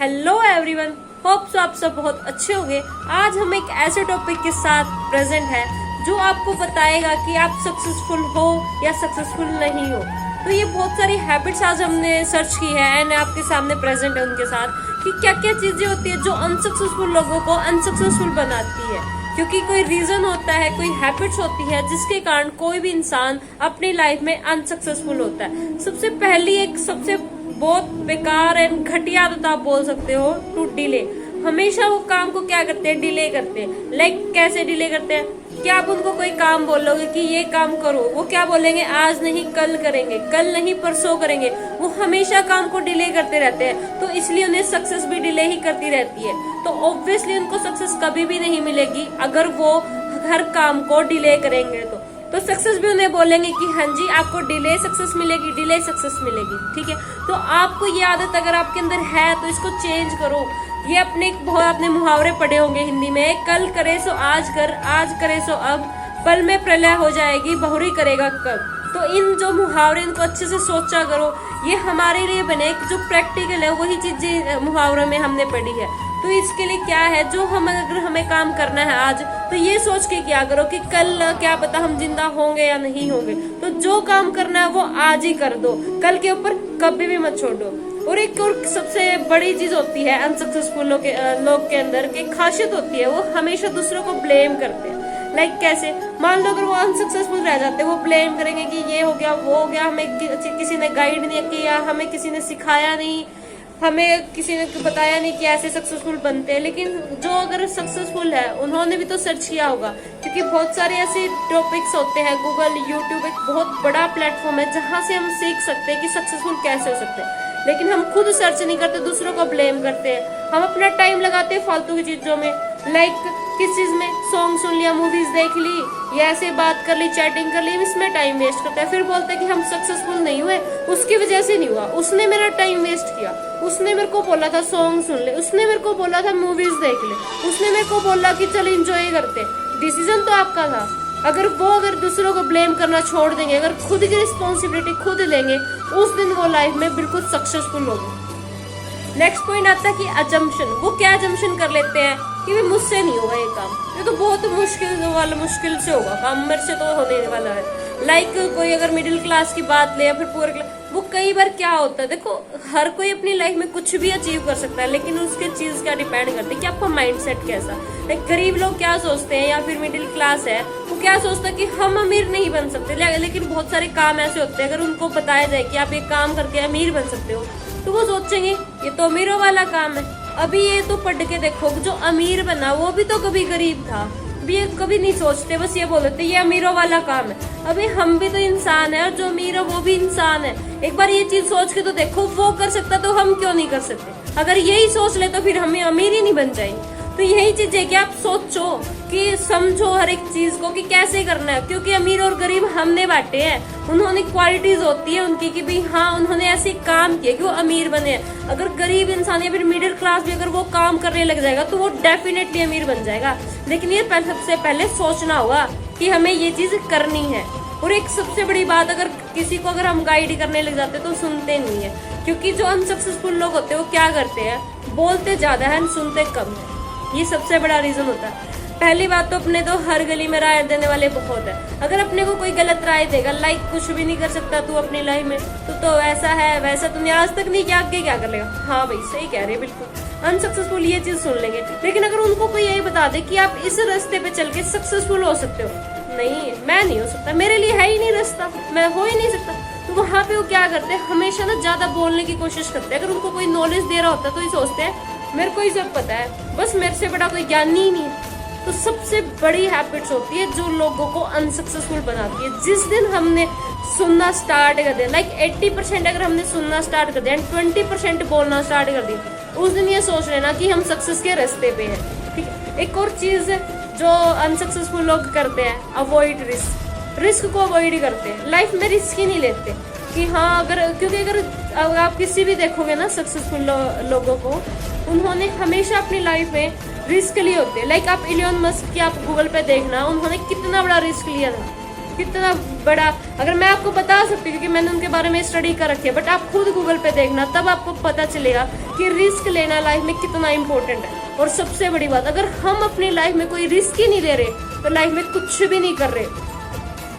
Hello everyone, hope so आप सब बहुत अच्छे होंगे। आज हम एक ऐसे टॉपिक के साथ प्रेजेंट है जो आपको बताएगा कि आप सक्सेसफुल हो या सक्सेसफुल नहीं हो। तो ये बहुत सारी हैबिट्स आज हमने सर्च की है एंड आपके सामने प्रेजेंट है उनके साथ कि क्या क्या चीजें होती है जो अनसक्सेसफुल लोगों को अनसक्सेसफुल बनाती है। क्योंकि कोई रीजन होता है, कोई हैबिट्स होती है जिसके कारण कोई भी इंसान अपनी लाइफ में अनसक्सेसफुल होता है। सबसे पहली एक सबसे बहुत बेकार एंड घटिया आदत आप बोल सकते हो टू डिले। हमेशा वो काम को क्या करते हैं, डिले करते हैं। लाइक कैसे डिले करते हैं कि आप उनको कोई काम बोलोगे कि ये काम करो, वो क्या बोलेंगे, आज नहीं कल करेंगे, कल नहीं परसों करेंगे। वो हमेशा काम को डिले करते रहते हैं, तो इसलिए उन्हें सक्सेस भी डिले ही करती रहती है। तो ऑब्वियसली उनको सक्सेस कभी भी नहीं मिलेगी अगर वो हर काम को डिले करेंगे। तो सक्सेस भी उन्हें बोलेंगे कि हाँ जी आपको डिले सक्सेस मिलेगी, डिले सक्सेस मिलेगी। ठीक है, तो आपको ये आदत अगर आपके अंदर है तो इसको चेंज करो। ये आपने मुहावरे पढ़े होंगे हिंदी में, कल करे सो आज कर, आज करे सो अब, पल में प्रलय हो जाएगी, बहुरी करेगा कब। तो इन जो मुहावरे इनको अच्छे से सोचा करो, ये हमारे लिए बने जो प्रैक्टिकल है वही चीजें मुहावरों में हमने पढ़ी है। तो इसके लिए क्या है, जो अगर हमें काम करना है आज, तो ये सोच के क्या करो कि कल क्या पता हम जिंदा होंगे या नहीं होंगे। तो जो काम करना है वो आज ही कर दो, कल के ऊपर कभी भी मत छोड़ो। और एक और सबसे बड़ी चीज होती है अनसक्सेसफुल लोग के अंदर की खासियत होती है, वो हमेशा दूसरों को ब्लेम करते हैं। लाइक कैसे, मान लो अगर वो अनसक्सेसफुल रह जाते हैं, वो ब्लेम करेंगे कि ये हो गया वो हो गया, हमें किसी ने गाइड नहीं किया, हमें किसी ने सिखाया नहीं, हमें किसी ने बताया नहीं कि ऐसे सक्सेसफुल बनते हैं। लेकिन जो अगर सक्सेसफुल है उन्होंने भी तो सर्च किया होगा, क्योंकि बहुत सारे ऐसे टॉपिक्स होते हैं। गूगल, यूट्यूब एक बहुत बड़ा प्लेटफॉर्म है जहां से हम सीख सकते हैं कि सक्सेसफुल कैसे हो सकते हैं। लेकिन हम खुद सर्च नहीं करते, दूसरों को ब्लेम करते हैं। हम अपना टाइम लगाते हैं फालतू की चीजों में। लाइक किस चीज में, सॉन्ग सुन लिया, मूवीज देख ली, या ऐसे बात कर ली, चैटिंग कर ली, इसमें टाइम वेस्ट करते हैं। फिर बोलते हैं कि हम सक्सेसफुल नहीं हुए, उसकी वजह से नहीं हुआ, उसने मेरा टाइम वेस्ट किया, उसने मेरे को बोला था सॉन्ग सुन ले, उसने मेरे को बोला था मूवीज देख ले, उसने मेरे को बोला कि चल एंजॉय करते। डिसीजन तो आपका था। अगर दूसरों को ब्लेम करना छोड़ देंगे, अगर खुद की रिस्पॉन्सिबिलिटी खुद लेंगे, उस दिन वो लाइफ में बिल्कुल सक्सेसफुल होंगे। नेक्स्ट पॉइंट आता है कि अजम्पशन। वो क्या अजम्पशन कर लेते हैं कि भाई मुझसे नहीं होगा ये काम, ये तो बहुत मुश्किल से होगा काम, मेरे से तो होने वाला है। लाइक कोई अगर मिडिल क्लास की बात ले या फिर पुअर क्लास, वो कई बार क्या होता है, देखो हर कोई अपनी लाइफ में कुछ भी अचीव कर सकता है, लेकिन उसके चीज क्या डिपेंड करती है कि आपका माइंडसेट कैसा। लाइक गरीब लोग क्या सोचते हैं या फिर मिडिल क्लास है, वो क्या सोचता है कि हम अमीर नहीं बन सकते। लेकिन बहुत सारे काम ऐसे होते हैं, अगर उनको बताया जाए कि आप ये काम करके अमीर बन सकते हो, तो वो सोचेंगे ये तो अमीरों वाला काम है। अभी ये तो पढ़ के देखो, जो अमीर बना वो भी तो कभी गरीब था। ये कभी नहीं सोचते, बस ये बोल देते ये अमीरों वाला काम है। अभी हम भी तो इंसान है और जो अमीर है वो भी इंसान है। एक बार ये चीज सोच के तो देखो, वो कर सकता तो हम क्यों नहीं कर सकते। अगर यही सोच ले तो फिर हमें अमीर ही नहीं बन जाएंगे। तो यही चीज है कि आप सोचो कि समझो हर एक चीज को कि कैसे करना है, क्योंकि अमीर और गरीब हमने बांटे हैं। उन्होंने क्वालिटीज होती है उनकी कि भाई हाँ उन्होंने ऐसे काम किए कि वो अमीर बने। अगर गरीब इंसान या फिर मिडिल क्लास भी अगर वो काम करने लग जाएगा तो वो डेफिनेटली अमीर बन जाएगा। लेकिन ये सबसे पहले सोचना होगा कि हमें ये चीज करनी है। और एक सबसे बड़ी बात, अगर किसी को अगर हम गाइड करने लग जाते तो सुनते नहीं है, क्योंकि जो अनसक्सेसफुल लोग होते हैं वो क्या करते हैं, बोलते ज्यादा है सुनते कम है। ये सबसे बड़ा रीजन होता है। पहली बात तो अपने तो हर गली में राय देने वाले बहुत है। अगर अपने को कोई गलत राय देगा, लाइक कुछ भी नहीं कर सकता तू अपनी लाइफ में, तो ऐसा है वैसा तूने आज तक नहीं किया, आगे क्या कर लेगा। हाँ भाई सही कह रहे, बिल्कुल अनसक्सेसफुल ये चीज सुन लेंगे। लेकिन अगर उनको कोई यही बता दे कि आप इस रास्ते पे चल के सक्सेसफुल हो सकते हो, नहीं मैं नहीं हो सकता, मेरे लिए है ही नहीं रास्ता, मैं हो ही नहीं सकता, तो वहां पे वो क्या करते हैं, हमेशा ना ज्यादा बोलने की कोशिश करते हैं। अगर उनको कोई नॉलेज दे रहा होता है तो ये सोचते हैं मेरे को ही सब पता है, बस मेरे से बड़ा कोई ज्ञानी ही नहीं है। तो सबसे बड़ी हैबिट्स होती है जो लोगों को अनसक्सेसफुल बनाती है। जिस दिन हमने सुनना स्टार्ट कर दिया, लाइक 80% अगर हमने सुनना स्टार्ट कर दिया एंड 20% बोलना स्टार्ट कर दिया, उस दिन ये सोच लेना कि हम सक्सेस के रास्ते पे हैं। ठीक है, एक और चीज जो अनसक्सेसफुल लोग करते हैं, अवॉइड रिस्क को अवॉइड करते हैं। लाइफ में रिस्क ही नहीं लेते कि हाँ क्योंकि अगर आप किसी भी देखोगे ना सक्सेसफुल लोगों को, उन्होंने हमेशा अपनी लाइफ में रिस्क लिए होते हैं। लाइक आप इलियन मस्क की आप गूगल पे देखना, उन्होंने कितना बड़ा रिस्क लिया था। कितना बड़ा, अगर मैं आपको बता सकती हूँ क्योंकि मैंने उनके बारे में स्टडी कर रखी है, बट आप खुद गूगल पे देखना, तब आपको पता चलेगा कि रिस्क लेना लाइफ में कितना इंपॉर्टेंट है। और सबसे बड़ी बात, अगर हम अपनी लाइफ में कोई रिस्क ही नहीं ले रहे तो लाइफ में कुछ भी नहीं कर रहे,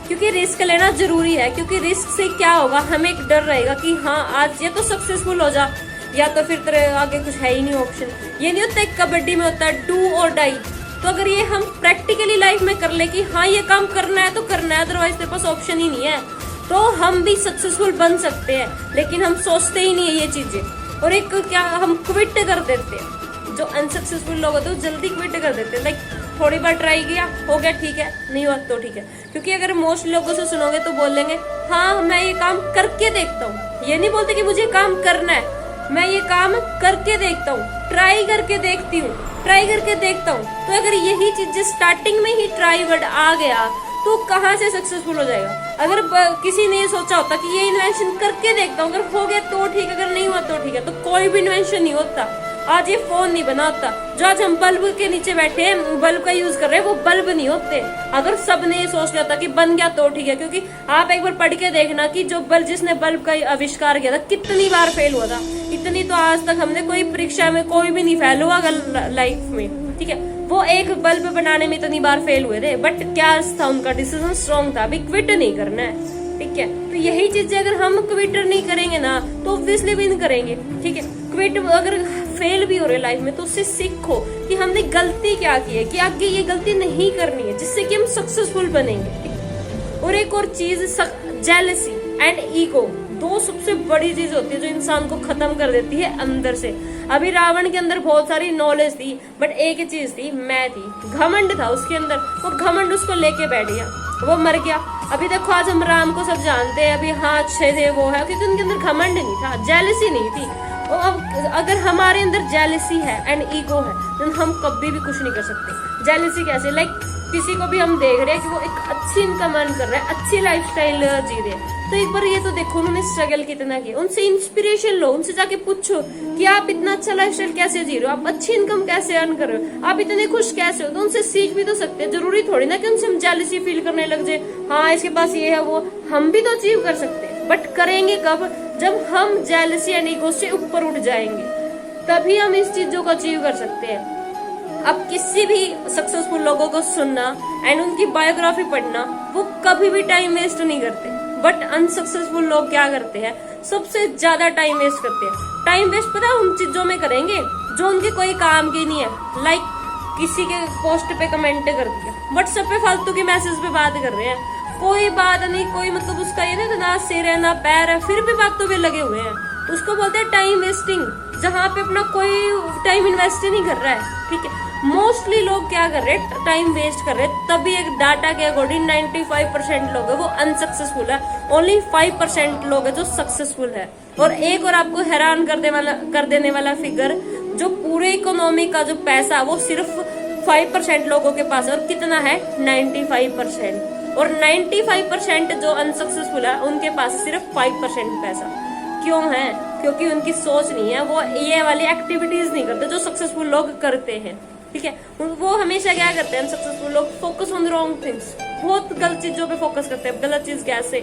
क्योंकि रिस्क लेना जरूरी है। क्योंकि रिस्क से क्या होगा, हमें एक डर रहेगा कि हाँ आज ये तो सक्सेसफुल हो जा, या तो फिर तेरे आगे कुछ है ही नहीं ऑप्शन। ये नहीं होता है कबड्डी में होता है डू और डाई। तो अगर ये हम प्रैक्टिकली लाइफ में कर ले कि हाँ ये काम करना है तो करना है, अदरवाइज तेरे पास ऑप्शन ही नहीं है, तो हम भी सक्सेसफुल बन सकते हैं। लेकिन हम सोचते ही नहीं है ये चीजें, और एक क्या हम क्विट कर देते हैं। जो अनसक्सेसफुल लोग होते हैं वो जल्दी क्विट कर देते हैं। लाइक थोड़ी बार ट्राई किया, हो गया ठीक है, नहीं हुआ तो ठीक है। क्योंकि अगर मोस्ट लोगों से सुनोगे तो बोलेंगे हाँ मैं ये काम करके देखता हूँ। ये नहीं बोलते कि मुझे काम करना है, मैं ये काम करके देखता हूँ, ट्राई करके देखती हूँ, ट्राई करके देखता हूँ। तो अगर यही चीज स्टार्टिंग में ही ट्राई वर्ड आ गया तो कहाँ से सक्सेसफुल हो जाएगा। अगर किसी ने ये सोचा होता कि ये इन्वेंशन करके देखता हूँ, अगर हो गया तो ठीक है, अगर नहीं हुआ तो ठीक है, तो कोई भी इन्वेंशन नहीं होता। आज ये फोन नहीं बना होता, जो आज हम बल्ब के नीचे बैठे हैं, बल्ब का यूज कर रहे हैं, वो बल्ब नहीं होते अगर सबने ये सोच लिया था कि बन गया तो ठीक है। क्योंकि आप एक बार पढ़ के देखना कि जो बल्ब जिसने बल्ब का आविष्कार किया था कितनी बार फेल हुआ था। इतनी तो आज तक हमने कोई परीक्षा में कोई भी नहीं फेल हुआ लाइफ में, ठीक है। वो एक बल्ब बनाने में इतनी बार फेल हुए थे, बट क्या था उनका डिसीजन स्ट्रॉन्ग था, अभी क्विट नहीं करना है, ठीक है। तो यही चीजें अगर हम क्विट नहीं करेंगे ना तो ऑब्वियसली विन करेंगे, ठीक है। क्विट अगर फेल भी हो रहे लाइफ में तो उससे सीखो कि हमने गलती क्या की है, कि आगे ये गलती नहीं करनी है, जिससे कि हम सक्सेसफुल बनेंगे। और एक और चीज, जेलसी एंड ईगो, दो सबसे बड़ी चीज होती है जो इंसान को खत्म कर देती है अंदर से। अभी रावण के अंदर बहुत सारी नॉलेज थी, बट एक ही चीज थी, मैं थी, घमंड था उसके अंदर। वो घमंड उसको लेके बैठ गया, वो मर गया। अभी देखो आज हम राम को सब जानते हैं, अभी हाँ अच्छे थे वो है, क्योंकि उनके अंदर घमंड नहीं था, जेलसी नहीं थी। और अब अगर हमारे अंदर जेलसी है एंड ईगो है तो हम कभी भी कुछ नहीं कर सकते। जेलसी कैसे, लाइक किसी को भी हम देख रहे हैं कि वो एक अच्छी इनकम अर्न कर रहा है, अच्छी लाइफस्टाइल जी रहे हैं, तो एक बार ये तो देखो उन्होंने स्ट्रगल कितना किया, उनसे इंस्पिरेशन लो, उनसे जाके पूछो कि आप इतना अच्छा लाइफस्टाइल कैसे जी रहे हो, आप अच्छी इनकम कैसे अर्न कर रहे हो, आप इतने खुश कैसे हो। तो उनसे सीख भी तो सकते हैं, जरूरी थोड़ी ना कि उनसे हम जेलसी फील करने लग जाए, हाँ इसके पास ये है वो। हम भी तो अचीव कर सकते हैं, बट करेंगे कब, जब हम जेलसी एंड ईगो से ऊपर उठ जाएंगे, तभी हम इस चीजों को अचीव कर सकते हैं। अब किसी भी सक्सेसफुल लोगों को सुनना एंड उनकी बायोग्राफी पढ़ना, वो कभी भी टाइम वेस्ट नहीं करते। बट अनसक्सेसफुल लोग क्या करते हैं, सबसे ज्यादा टाइम वेस्ट करते हैं। टाइम वेस्ट पता है उन चीजों में करेंगे जो उनके कोई काम की नहीं है। लाइक किसी के पोस्ट पे कमेंट कर दिया, व्हाट्सएप पे फालतू के मैसेज पे बात कर रहे हैं, कोई बात नहीं, कोई मतलब उसका ये ना सिर है ना पैर है, फिर भी बातों पे लगे हुए हैं। उसको बोलते हैं टाइम वेस्टिंग, जहाँ पे अपना कोई टाइम इन्वेस्ट ही नहीं कर रहा है, ठीक है। मोस्टली लोग क्या कर रहे हैं, टाइम वेस्ट कर रहे हैं। तभी एक डाटा के अकॉर्डिंग 95% लोग है वो अनसक्सेसफुल है, ओनली 5% लोग है जो सक्सेसफुल है। और एक और आपको हैरान कर देने वाला फिगर, जो पूरे इकोनॉमी का जो पैसा वो सिर्फ 5% लोगों के पास है, और कितना है 95%। और 95% जो अनसक्सेसफुल है उनके पास सिर्फ 5% पैसा। क्यों है, क्योंकि उनकी सोच नहीं है, वो ये वाली एक्टिविटीज नहीं करते जो सक्सेसफुल लोग करते हैं, ठीक है। वो हमेशा क्या करते हैं सक्सेसफुल लोग, फोकस ऑन रॉन्ग थिंग्स, बहुत गलत चीजों पे फोकस करते हैं। गलत चीज कैसे,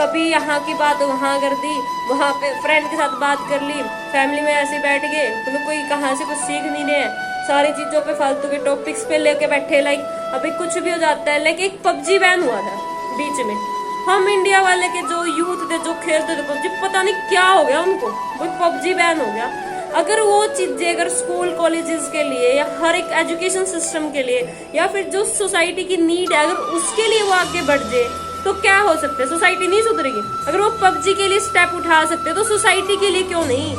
कभी यहाँ की बात वहां कर दी, वहां पे फ्रेंड के साथ बात कर ली, फैमिली में ऐसे बैठ गए, तो कोई कहाँ से कुछ सीख नहीं रहे, सारी चीजों पे फालतू के टॉपिक्स पे लेके बैठे। लाइक अभी कुछ भी हो जाता है, लाइक एक पबजी बैन हुआ था बीच में, हम इंडिया वाले के जो यूथ थे जो खेलते थे पबजी, पता नहीं क्या हो गया उनको, वो पबजी बैन हो गया। अगर वो चीजें अगर स्कूल कॉलेजेस के लिए या हर एक एजुकेशन सिस्टम के लिए या फिर जो सोसाइटी की नीड है, अगर उसके लिए वो आगे बढ़ जाए तो क्या हो सकता है, सोसाइटी नहीं सुधरेगी। अगर वो पबजी के लिए स्टेप उठा सकते तो सोसाइटी के लिए क्यों नहीं।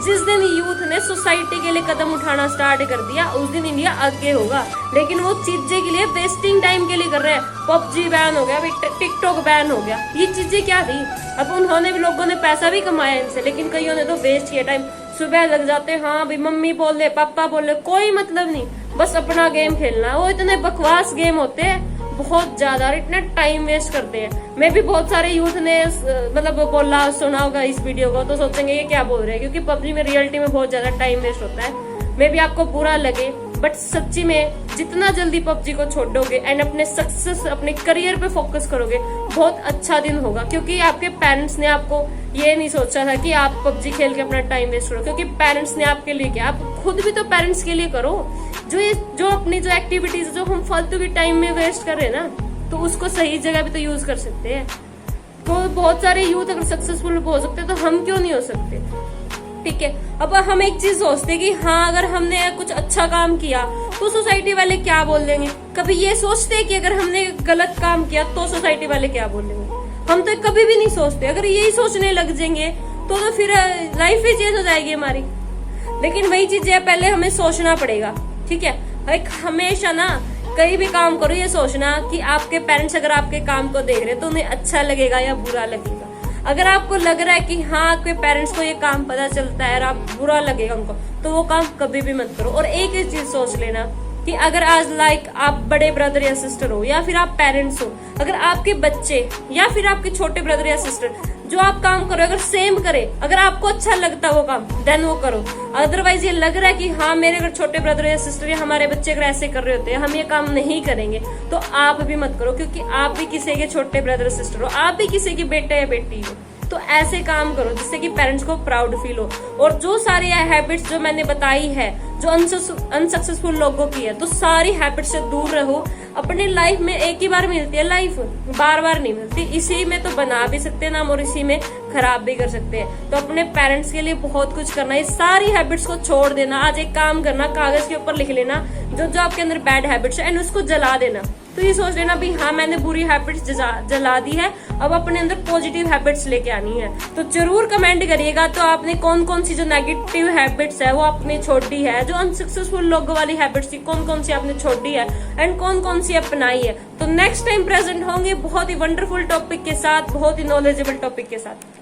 जिस दिन यूथ ने सोसाइटी के लिए कदम उठाना स्टार्ट कर दिया उस दिन इंडिया आगे होगा। लेकिन वो चीजें के लिए वेस्टिंग टाइम के लिए कर रहे हैं, पबजी बैन हो गया, टिकटॉक बैन हो गया, ये चीजें क्या थी। अब उन्होंने भी, लोगों ने पैसा भी कमाया इनसे, लेकिन कईयों ने तो वेस्ट किया टाइम। सुबह लग जाते, हाँ भाई मम्मी बोल ले, पापा बोल ले, कोई मतलब नहीं, बस अपना गेम खेलना। वो इतने बकवास गेम होते हैं बहुत ज्यादा, इतना टाइम वेस्ट करते हैं। मैं भी बहुत सारे यूथ ने मतलब बोला सुना होगा इस वीडियो को तो सोचेंगे ये क्या बोल रहे हैं, क्योंकि पबजी में रियलिटी में बहुत ज्यादा टाइम वेस्ट होता है। मे भी आपको बुरा लगे बट सच्ची में जितना जल्दी पबजी को छोड़ोगे एंड अपने सक्सेस, अपने करियर पे फोकस करोगे, बहुत अच्छा दिन होगा। क्योंकि आपके पेरेंट्स ने आपको ये नहीं सोचा था कि आप पबजी खेल के अपना टाइम वेस्ट करो, क्योंकि पेरेंट्स ने आपके लिए किया। आप खुद भी तो पेरेंट्स के लिए करो। जो अपनी जो एक्टिविटीज जो हम फालतू के टाइम में वेस्ट कर रहे हैं ना, तो उसको सही जगह भी तो यूज कर सकते हैं। तो बहुत सारे यूथ अगर सक्सेसफुल हो सकते हैं तो हम क्यों नहीं हो सकते? ठीक है। अब हम एक चीज सोचते हैं कि हाँ, अगर हमने कुछ अच्छा काम किया तो सोसाइटी वाले क्या बोल देंगे। कभी ये सोचते हैं कि अगर हमने गलत काम किया तो सोसाइटी वाले क्या बोलेंगे? हम तो कभी भी नहीं सोचते। अगर यही सोचने लग जाएंगे तो फिर लाइफ ही चेंज हो जाएगी हमारी। लेकिन वही चीज है, पहले हमें सोचना पड़ेगा। ठीक है। एक हमेशा ना कहीं भी काम करो ये सोचना कि आपके पेरेंट्स अगर आपके काम को देख रहे हैं तो उन्हें अच्छा लगेगा या बुरा लगेगा। अगर आपको लग रहा है कि हाँ, आपके पेरेंट्स को ये काम पता चलता है और आप बुरा लगेगा उनको, तो वो काम कभी भी मत करो। और एक ही चीज सोच लेना कि अगर आज आप बड़े ब्रदर या सिस्टर हो या फिर आप पेरेंट्स हो, अगर आपके बच्चे या फिर आपके छोटे ब्रदर या सिस्टर जो आप काम करो अगर सेम करे, अगर आपको अच्छा लगता है वो काम, देन वो करो। अदरवाइज ये लग रहा है कि हाँ, मेरे अगर छोटे ब्रदर या सिस्टर या हमारे बच्चे अगर ऐसे कर रहे होते हैं, हम ये काम नहीं करेंगे, तो आप भी मत करो। क्योंकि आप भी किसी के छोटे ब्रदर सिस्टर हो, आप भी किसी की बेटे या बेटी हो। तो ऐसे काम करो जिससे कि पेरेंट्स को प्राउड फील हो। और जो सारी हैबिट्स जो मैंने बताई है जो अनसक्सेसफुल लोगों की है, तो सारी हैबिट से दूर रहो। अपनी लाइफ में एक ही बार मिलती है, लाइफ बार बार नहीं मिलती। इसी में तो बना भी सकते हैं नाम और इसी में खराब भी कर सकते हैं। तो अपने पेरेंट्स के लिए बहुत कुछ करना है। सारी हैबिट्स को छोड़ देना। आज एक काम करना, कागज के ऊपर लिख लेना जो आपके अंदर बैड हैबिट्स है एंड उसको जला देना। तो ये सोच लेना भी हाँ, मैंने बुरी हैबिट्स जला दी है, अब अपने अंदर पॉजिटिव हैबिट्स लेके आनी है। तो जरूर कमेंट करिएगा तो आपने कौन कौन सी जो नेगेटिव हैबिट्स है वो आपने छोड़ी है, जो अनसक्सेसफुल लोगों वाली हैबिट्स थी कौन कौन सी आपने छोड़ी है एंड कौन कौन सी अपनाई है। तो नेक्स्ट टाइम प्रेजेंट होंगे बहुत ही वंडरफुल टॉपिक के साथ, बहुत ही नॉलेजेबल टॉपिक के साथ।